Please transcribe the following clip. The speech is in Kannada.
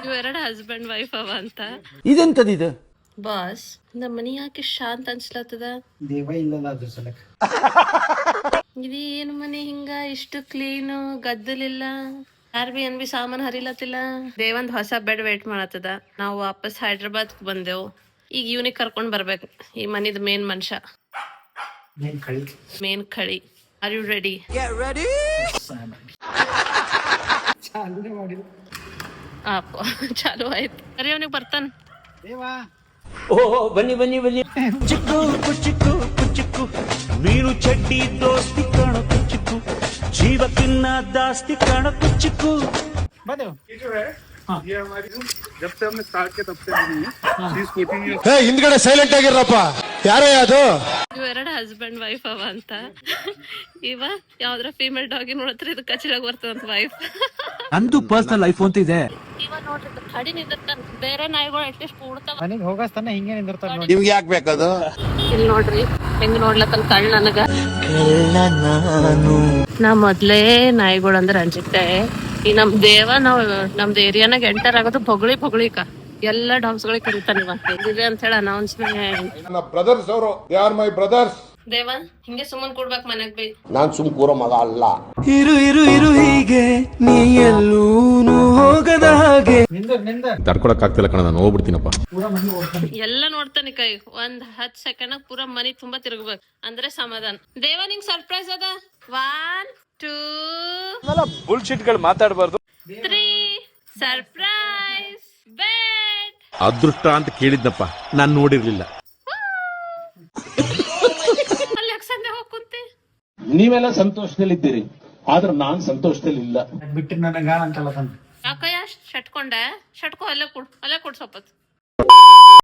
ಇವೆರಡು ಹಸ್ಬೆಂಡ್ ವೈಫ್ ಅವ ಅಂತ. ಇದೆಂತದಿದು ಬಾಸ್, ನಮ್ಮ ಮನಿ ಯಾಕೆ ಶಾಂತ ಅನ್ಸ್ಲತ್ತದ? ದೇವ ಇಲ್ಲಲ್ಲ ಅದ್ರ ಸಲಕ. ಇದೇನು ಮನೆ ಹಿಂಗ ಇಷ್ಟು ಕ್ಲೀನು, ಗದ್ದಲಿಲ್ಲ, ಯಾರ್ ಬಿ ಏನ್ ಬಿ ಸಾಮಾನ್ ಹರಿಲತ್ತಿಲ್ಲ. ದೇವಂದ್ ಹೊಸ ಬೆಡ್ ವೇಟ್ ಮಾಡತ್ತದ. ನಾವು ವಾಪಸ್ ಹೈದ್ರಾಬಾದ್ ಬಂದೆವು. ಈಗ ಇವ್ನಿಗೆ ಕರ್ಕೊಂಡ್ ಬರ್ಬೇಕು, ಈ ಮನಿದ ಮೇನ್ ಮನುಷ್ಯ, ಮೇನ್ ಖಳಿ. Are you ready? ಚಾಲು ಆಯ್ತು. ಸರಿ, ಅವನಿಗೆ ಬರ್ತಾನ. ಓಹೋ, ಬನ್ನಿ ಬನ್ನಿ ಬನ್ನಿ. ಚಿಕ್ಕು ಕುಚಿಕ್ಕು ಕುಚಿಕ್ಕು ನೀನು ಚಡ್ಡಿ ದೋಸ್ತಿ ಕಾಣೋ ಕುಚಿಕ್ಕು ಜೀವಕ್ಕಿನ್ನ ದಾಸ್ತಿ ಕಾಣೋ ಕುಚಿಕ್ಕು. ಹಿಂದ್ಗಡೆ ಸೈಲೆಂಟ್ ಆಗಿರಪ್ಪ. ಯಾರೇ ಅದು? ಇವೆರಡು ಹಸ್ಬೆಂಡ್ ವೈಫ್ ಅವ ಅಂತ. ಇವ ಯಾವ್ದ್ರ ಫೀಮೇಲ್ ಡಾಗಿ ನೋಡತ್ರ ಇದು ಕಚಿಲಾಗ ಬರ್ತದಂತ ವೈಫ್. ನಂದು ಪರ್ಸನಲ್ ಲೈಫ್ ಅಂತ ಇದೆ. ಇವ ನೋಡ್ರಿ ಕಡಿ ನಿಂದಿರ್ತಾನ, ಬೇರೆ ನಾಯಿಗಳು ಅಟ್ಲೀಸ್ಟ್ ಕೂಡ್ತಾವ. ಮನೆಗೆ ಹೋಗಸ್ತಾನ ಹಿಂಗೆ ನಿಂದಿರ್ತಾರ ನೋಡಿ. ನಿಮ್ಗೆ ಯಾಕೆ ಬೇಕದು? ಇಲ್ಲಿ ನೋಡ್ರಿ ಹೆಂಗ್ ನೋಡ್ಲತ್ತನ್ ಕಳ್ ನನಗ. ನಾ ಮೊದ್ಲೇ ನಾಯಿಗಳು ಅಂಜಿಟ್ಟೆ. ಈ ನಮ್ ದೇವ ನಮ್ದು ಏರಿಯಾನಾಗ ಎಂಟರ್ ಆಗೋದು ಬೊಗಳಿಕ ಎಲ್ಲ ಡಾಗ್ಸ್ ಗಳಿಗೆ ಕರೀತಾನ. ಇವ ಎಲ್ಲಿದೆ ಅಂತ ಹೇಳಿ ಅನೌನ್ಸ್ಮೆಂಟ್. ಬ್ರದರ್ಸ್ ಅವರು, ದೇ ಆರ್ ಮೈ ಬ್ರದರ್ಸ್. ದೇವ ಹಿಂಗೆ ಸುಮ್ಮನ್ ಕೊಡ್ಬೇಕ್ ಮನೆಗ್ ಬೈ. ನಾನ್ ಸುಮ್ ಕೂರೋ ಮಗ ಅಲ್ಲ. ಇರು ಇರು ಇರು ಹೀಗೆ ನೀ ಎಲ್ಲೂನು ಹೋಗದ ಹಾಗೆ. ತಡ್ಕೊಳಕ್ ಆಗ್ತಿಲ್ಲ ಕಣ, ನಾನು ಹೋಗ್ಬಿಡ್ತೀನಪ್ಪ. ಎಲ್ಲ ನೋಡ್ತಾನೆ ಕೈ. ಒಂದ್ 10 ಸೆಕೆಂಡ್ ಪೂರಾ ಮನಿ ತುಂಬಾ ತಿರುಗ್ಬೇಕು ಅಂದ್ರೆ ಸಮಾಧಾನ. ದೇವ ನಿಂಗ್ ಸರ್ಪ್ರೈಸ್ ಅದ. 1 2 ಬುಲ್ಶಿಟ್ ಗಳು ಮಾತಾಡಬಾರ್ದು. 3 ಸರ್ಪ್ರೈಸ್ ಬೆಡ್. ಅದೃಷ್ಟ ಅಂತ ಕೇಳಿದ್ನಪ್ಪ, ನಾನ್ ನೋಡಿರ್ಲಿಲ್ಲ. ಅಲ್ಲಿ ಸಂಡೆ ಹೋಗ್ ಕುಂತಿ. ನೀವೆಲ್ಲ ಸಂತೋಷದಲ್ಲಿದ್ದೀರಿ, ಆದ್ರೆ ನಾನ್ ಸಂತೋಷದಲ್ಲಿಲ್ಲ. ಬಿಟ್ಟು ನನಗ ಅಂತಲ್ಲ. ಯಾಕಯ್ಯ ಶಟ್ಕೊಂಡೆ? ಶಟ್ಕೋ ಅಲ್ಲೇ ಕೊಡ್ ಸ್ವಲ್ಪ.